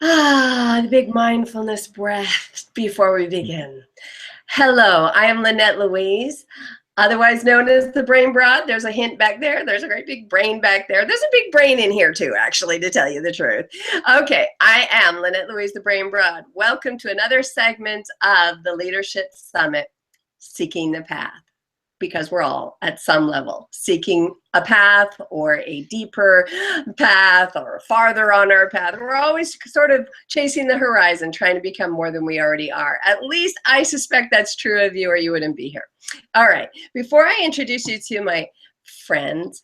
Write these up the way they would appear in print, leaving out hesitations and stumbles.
The big mindfulness breath before we begin. Hello, I am Lynette Louise, otherwise known as the Brain Broad. There's a hint back there. There's a great big brain back there. There's a big brain in here too, actually, to tell you the truth. Okay, I am Lynette Louise, the Brain Broad. Welcome to another segment of the Leadership Summit, Seeking the Path. Because we're all at some level seeking a path or a deeper path or farther on our path. We're always sort of chasing the horizon, trying to become more than we already are. At least I suspect that's true of you, or you wouldn't be here. All right, before I introduce you to my friend,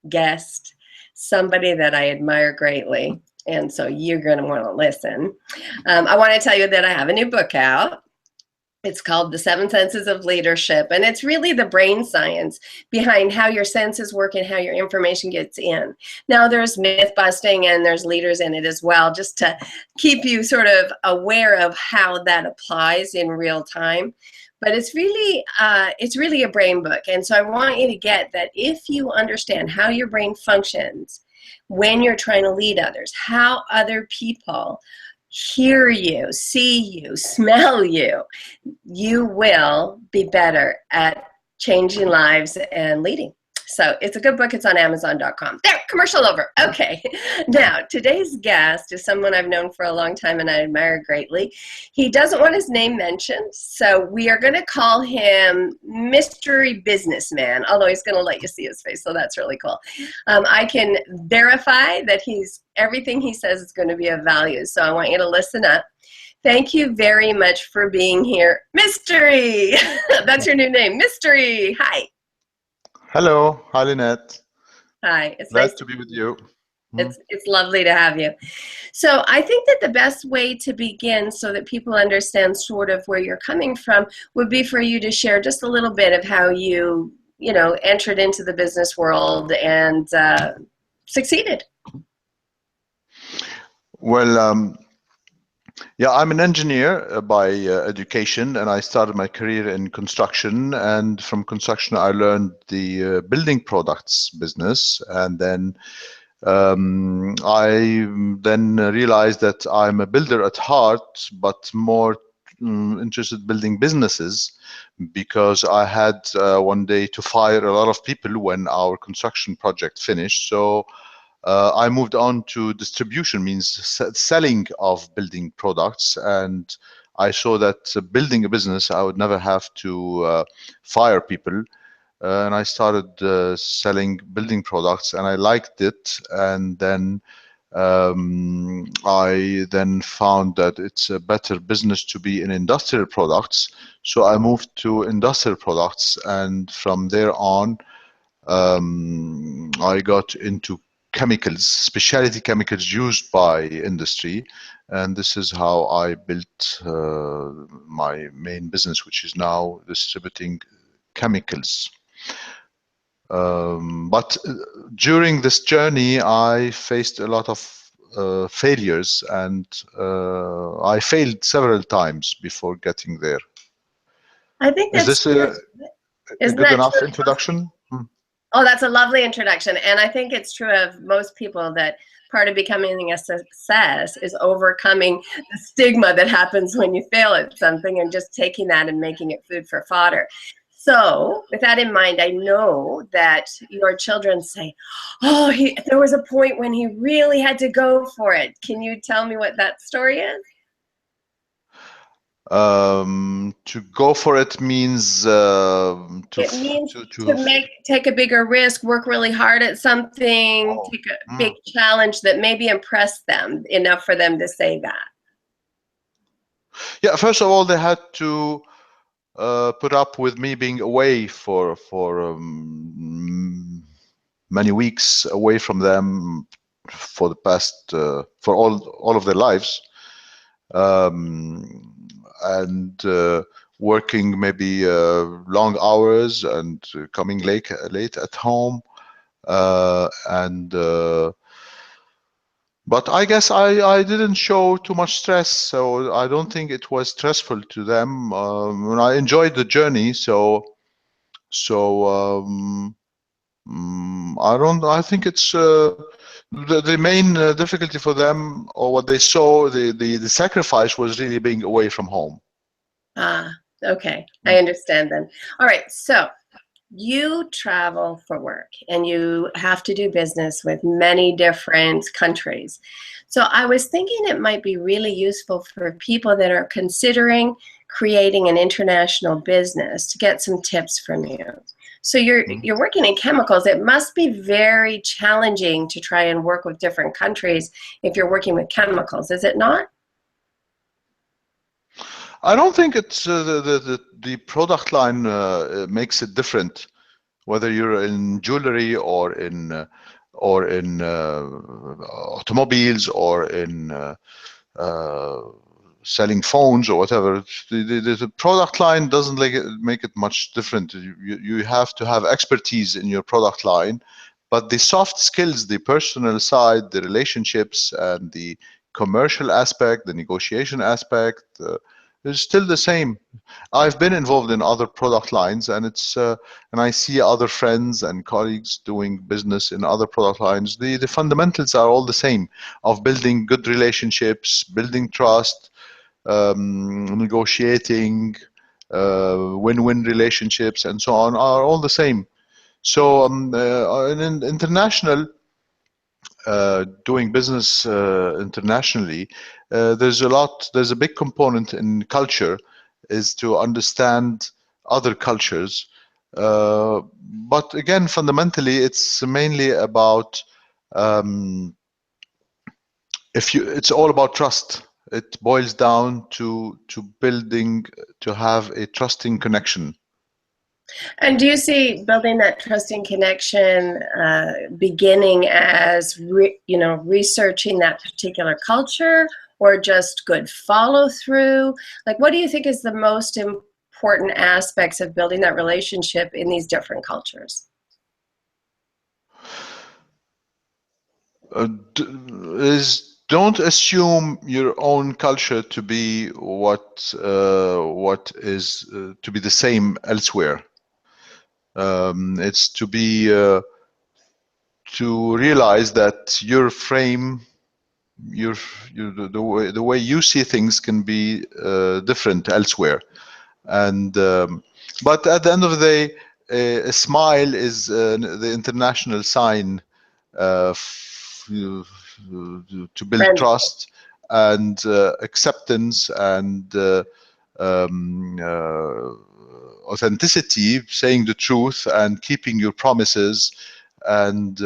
guest, somebody that I admire greatly, and so you're going to want to listen, I want to tell you that I have a new book out. It's called The Seven Senses of Leadership, and it's really the brain science behind how your senses work and how your information gets in. Now, there's myth busting and there's leaders in it as well, just to keep you sort of aware of how that applies in real time. But it's really a brain book, and so I want you to get that if you understand how your brain functions when you're trying to lead others, how other people hear you, see you, smell you, you will be better at changing lives and leading. So it's a good book. It's on Amazon.com. There, commercial over. Okay. Now, today's guest is someone I've known for a long time and I admire greatly. He doesn't want his name mentioned, so we are going to call him Mystery Businessman, although he's going to let you see his face, so that's really cool. I can verify that everything he says is going to be of value, so I want you to listen up. Thank you very much for being here. Mystery! That's your new name. Mystery! Hi. Hello, hi Lynette. Hi, it's Glad nice to be with you. it's lovely to have you. So I think that the best way to begin so that people understand sort of where you're coming from would be for you to share just a little bit of how you entered into the business world and succeeded. Well, yeah, I'm an engineer by education, and I started my career in construction. And from construction, I learned the building products business, and then I then realized that I'm a builder at heart, but more interested in building businesses, because I had one day to fire a lot of people when our construction project finished. So I moved on to distribution, means selling of building products, and I saw that building a business, I would never have to fire people. And I started selling building products, and I liked it. And then I then found that it's a better business to be in industrial products. So I moved to industrial products, and from there on, I got into chemicals, specialty chemicals used by industry, and this is how I built my main business, which is now distributing chemicals. But during this journey, I faced a lot of failures, and I failed several times before getting there. I think Is that's this true. a Isn't good that enough true? introduction? Oh, that's a lovely introduction. And I think it's true of most people that part of becoming a success is overcoming the stigma that happens when you fail at something and just taking that and making it food for fodder. So with that in mind, I know that your children say, oh, there was a point when he really had to go for it. Can you tell me what that story is? To go for it means It means to take a bigger risk, work really hard at something, take a big challenge that maybe impressed them enough for them to say that. Yeah, first of all, they had to put up with me being away for many weeks away from them for the past for all of their lives, and working maybe long hours and coming late at home, but I guess I didn't show too much stress, so I don't think it was stressful to them. I enjoyed the journey, so I think it's The main difficulty for them, or what they saw, the sacrifice was really being away from home. Ah, okay. I understand then. All right. So you travel for work and you have to do business with many different countries. So I was thinking it might be really useful for people that are considering creating an international business to get some tips from you. So you're working in chemicals. It must be very challenging to try and work with different countries if you're working with chemicals, is it not? I don't think it's the product line makes it different, whether you're in jewelry or in automobiles or in selling phones or whatever. The product line doesn't make it much different. You have to have expertise in your product line, but the soft skills, the personal side, the relationships, and the commercial aspect, the negotiation aspect, is still the same. I've been involved in other product lines, and and I see other friends and colleagues doing business in other product lines. The fundamentals are all the same, of building good relationships, building trust, negotiating, win-win relationships, and so on, are all the same. So in international, doing business internationally, there's a big component in culture, is to understand other cultures. But again, fundamentally, it's mainly about it's all about trust. It boils down to building, to have a trusting connection. And do you see building that trusting connection beginning as researching that particular culture, or just good follow through? Like, what do you think is the most important aspects of building that relationship in these different cultures? Don't assume your own culture to be what is to be the same elsewhere. It's to be to realize that your frame, the way you see things can be different elsewhere, and but at the end of the day, a smile is the international sign to build Friends. trust and acceptance and authenticity, saying the truth and keeping your promises, and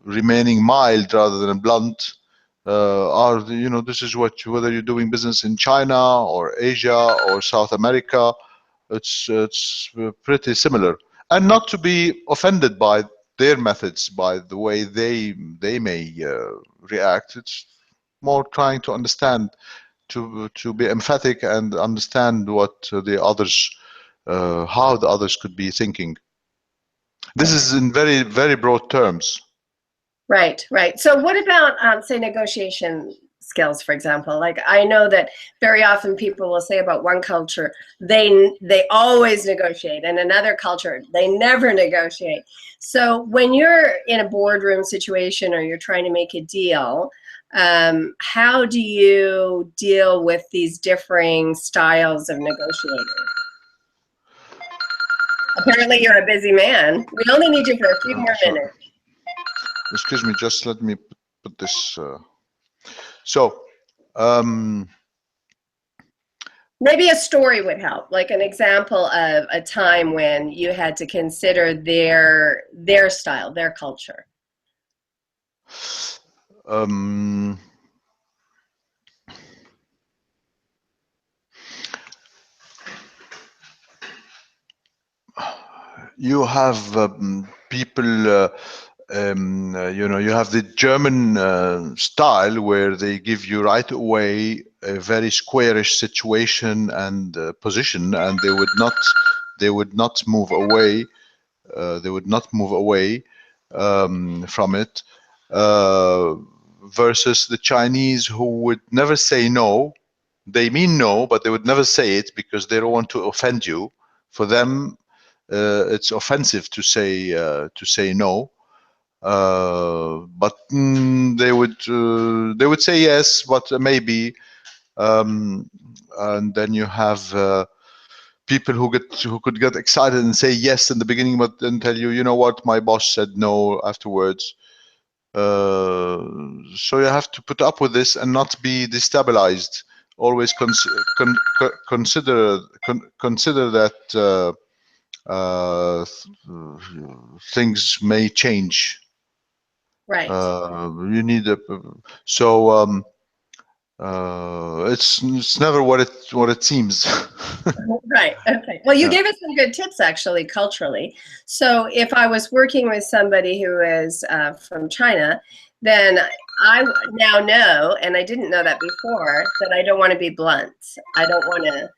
remaining mild rather than blunt, are this is what, whether you're doing business in China or Asia or South America, it's pretty similar. And not to be offended by their methods, by the way they may react. It's more trying to understand, to be emphatic and understand what the others, how the others could be thinking. This is in very, very broad terms. Right, right. So what about, say, negotiation skills, for example? Like, I know that very often people will say about one culture, they always negotiate, and another culture, they never negotiate. So when you're in a boardroom situation or you're trying to make a deal, how do you deal with these differing styles of negotiating? Apparently you're a busy man. We only need you for a few more Sorry. minutes. Excuse me, just let me put this. So, um, maybe a story would help, like an example of a time when you had to consider their style, their culture. you have people. You have the German style, where they give you right away a very squarish situation and position, and they would not move away. They would not move away from it. Versus the Chinese, who would never say no. They mean no, but they would never say it because they don't want to offend you. For them, it's offensive to say no. But they would say yes, but maybe, and then you have people who could get excited and say yes in the beginning, but then tell you, you know what, my boss said no afterwards. So you have to put up with this and not be destabilized. Always consider that things may change. Right. You need a so it's never what it seems. Right. Okay. Well, you Yeah. gave us some good tips actually culturally. So if I was working with somebody who is from China, then I now know, and I didn't know that before, that I don't want to be blunt. I don't want to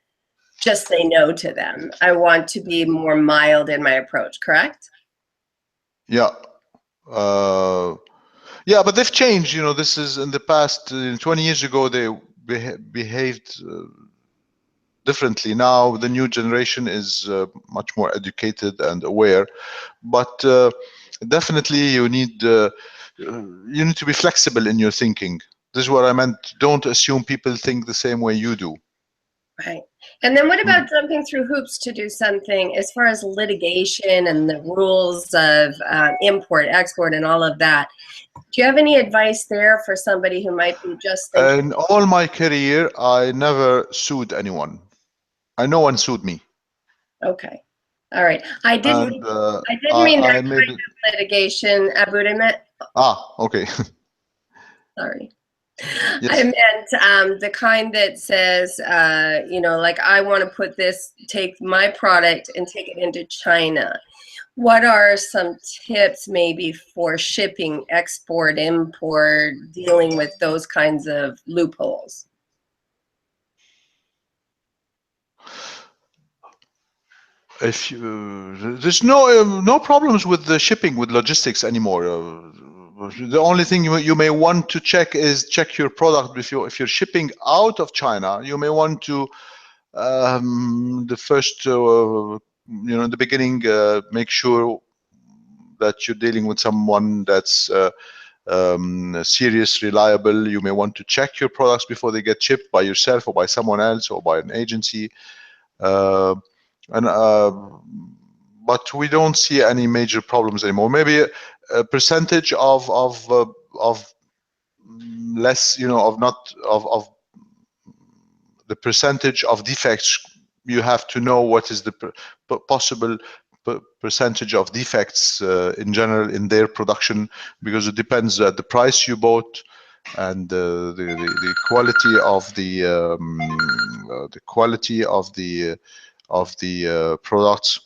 just say no to them. I want to be more mild in my approach, correct? Yeah. Yeah, but they've changed. This is in the past. 20 years ago, they behaved differently. Now, the new generation is much more educated and aware. But definitely, you need to be flexible in your thinking. This is what I meant. Don't assume people think the same way you do. Right. And then what Mm. about jumping through hoops to do something as far as litigation and the rules of import, export, and all of that? Do you have any advice there for somebody who might be just thinking? In all my career, I never sued anyone. No one sued me. Okay. All right. I didn't And mean that I made kind it. of litigation, Abu. Okay. Sorry. I Yes. meant the kind that says, like I want to take my product and take it into China. What are some tips maybe for shipping, export, import, dealing with those kinds of loopholes? If there's no problems with the shipping with logistics anymore. The only thing you may want to check your product if you're shipping out of China. You may want to the first in the beginning make sure that you're dealing with someone that's serious, reliable. You may want to check your products before they get shipped by yourself or by someone else or by an agency. And but we don't see any major problems anymore. Maybe a percentage of less, of not of the percentage of defects. You have to know what is the possible percentage of defects in general in their production, because it depends at the price you bought and the quality of the products.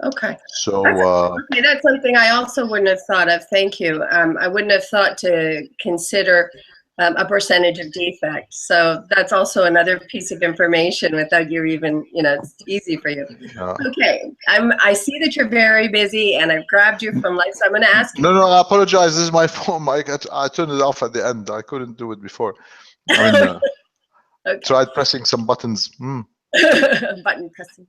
Okay. So Okay, that's something I also wouldn't have thought of. Thank you. I wouldn't have thought to consider a percentage of defects. So that's also another piece of information without you even, it's easy for you. Okay, I see that you're very busy and I've grabbed you from life, so I'm going to ask you. no, I apologize. This is my phone. I turned it off at the end. I couldn't do it before. I mean, Okay. tried pressing some buttons. Button pressing.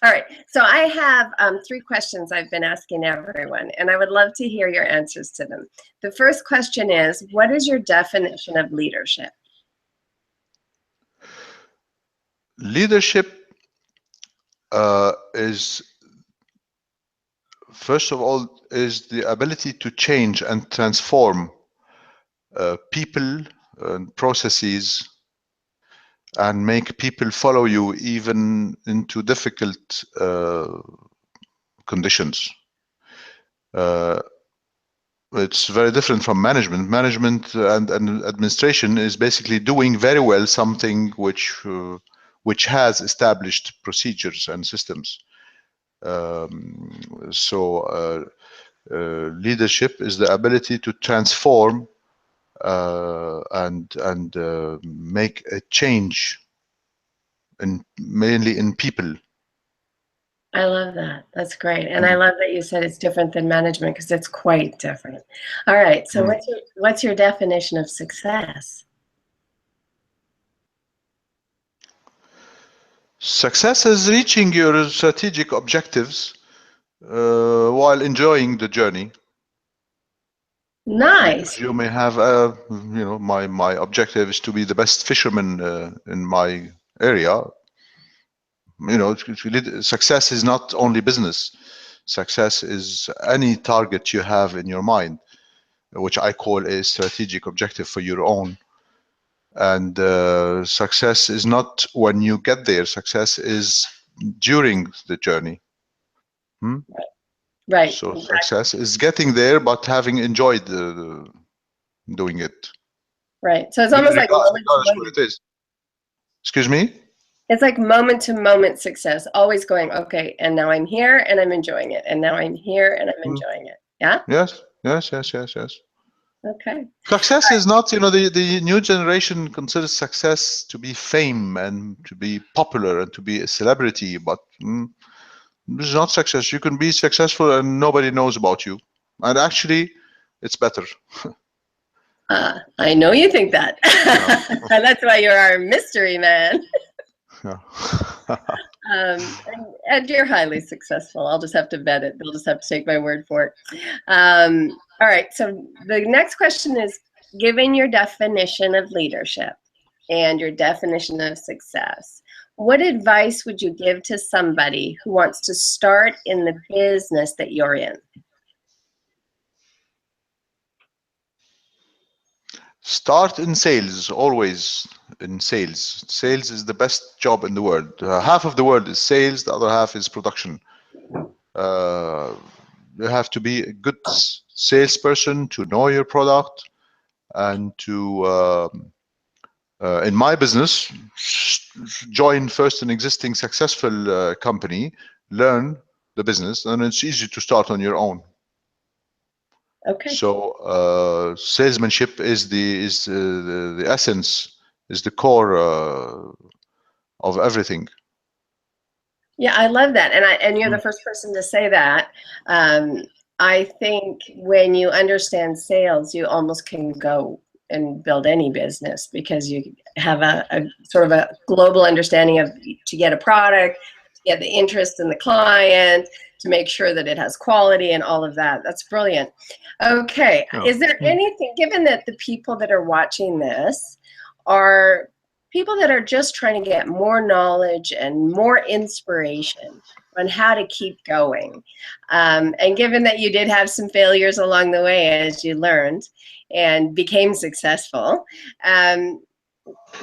All right, so I have 3 questions I've been asking everyone, and I would love to hear your answers to them. The first question is, what is your definition of leadership? Leadership is, first of all, is the ability to change and transform people and processes and make people follow you even into difficult conditions. It's very different from management. Management and administration is basically doing very well something which has established procedures and systems. So leadership is the ability to transform and make a change mainly in people. I love that. That's great. And I love that you said it's different than management, because it's quite different. All right, so what's your definition of success? Success is reaching your strategic objectives while enjoying the journey. Nice. You may have, my objective is to be the best fisherman in my area. Success is not only business. Success is any target you have in your mind, which I call a strategic objective for your own. And success is not when you get there. Success is during the journey. Right. So Exactly. success is getting there, but having enjoyed doing it. Right. So it's almost like moment to Regardless what moment. it is. Excuse me? It's like moment to moment success, always going, okay, and now I'm here and I'm enjoying it. And now I'm here and I'm enjoying it. Yeah? Yes, yes, yes, yes, yes. Okay. Success is not, the new generation considers success to be fame and to be popular and to be a celebrity, but this is not success. You can be successful and nobody knows about you. And actually, it's better. I know you think that. That's why you're our mystery man. Yeah. And you're highly successful. I'll just have to bet it. They'll just have to take my word for it. All right. So the next question is, given your definition of leadership and your definition of success, what advice would you give to somebody who wants to start in the business that you're in? Start in sales, always in sales. Sales is the best job in the world. Half of the world is sales, the other half is production. You have to be a good salesperson to know your product and to, in my business, join first an existing successful company, learn the business, and it's easy to start on your own. Okay. So salesmanship is the essence, is the core of everything. Yeah, I love that, and you're the first person to say that. I think when you understand sales, you almost can go and build any business because you have a sort of a global understanding of to get a product, to get the interest in the client, to make sure that it has quality and all of that. That's brilliant. Okay, Yeah. is there anything, given that the people that are watching this are people that are just trying to get more knowledge and more inspiration on how to keep going. And given that you did have some failures along the way as you learned and became successful,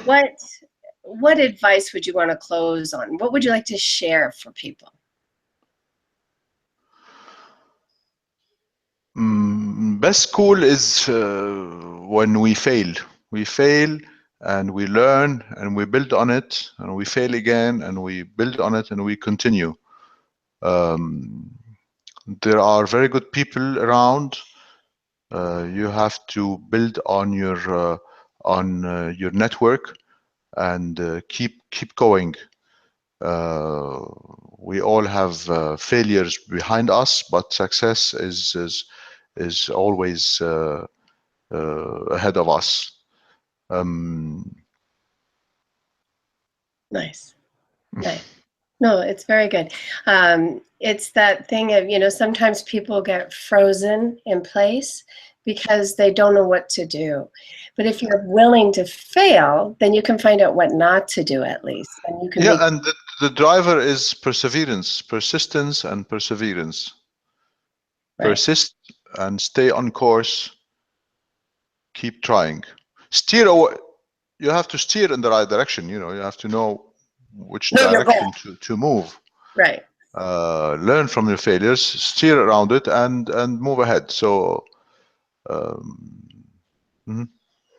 what advice would you want to close on? What would you like to share for people? Best school is when we fail. We fail and we learn and we build on it, and we fail again and we build on it and we continue. There are very good people around. You have to build on your network and keep going. We all have failures behind us, but success is always ahead of us. Nice. Nice. No, it's very good. It's that thing of, sometimes people get frozen in place because they don't know what to do. But if you're willing to fail, then you can find out what not to do at least. And you can make. And the driver is perseverance, persistence and perseverance. Right. Persist and stay on course. Keep trying. Steer away. You have to steer in the right direction. You have to know which direction to move. Right. Learn from your failures, steer around it, and move ahead. So,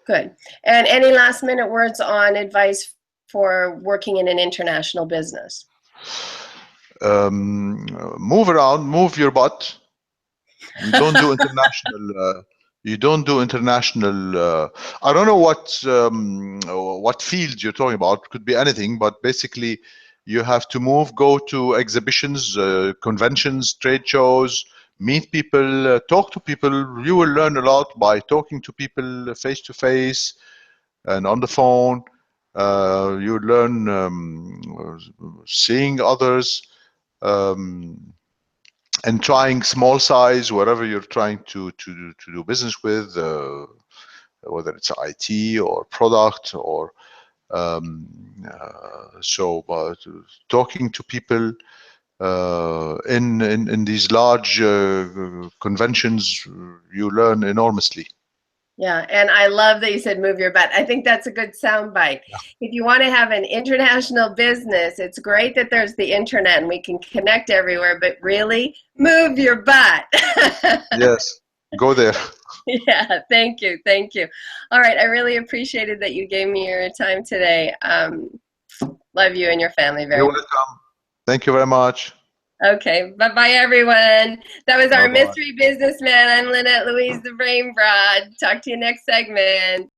Good. And any last minute words on advice for working in an international business? Move around, move your butt. You don't do international. You don't do international. I don't know what field you're talking about. It could be anything, but basically, you have to move, go to exhibitions, conventions, trade shows, meet people, talk to people. You will learn a lot by talking to people face to face and on the phone. You learn seeing others. and trying small size wherever you're trying to do business with, whether it's IT or product or talking to people in these large conventions, you learn enormously. Yeah, and I love that you said move your butt. I think that's a good soundbite. If you want to have an international business, it's great that there's the internet and we can connect everywhere, but really move your butt. Yes, go there. Yeah, thank you. Thank you. All right, I really appreciated that you gave me your time today. Love you and your family very You're much. welcome. Thank you very much. Okay, bye-bye, everyone. That was our Bye-bye. mystery businessman. I'm Lynette Louise, the Brain Broad. Talk to you next segment.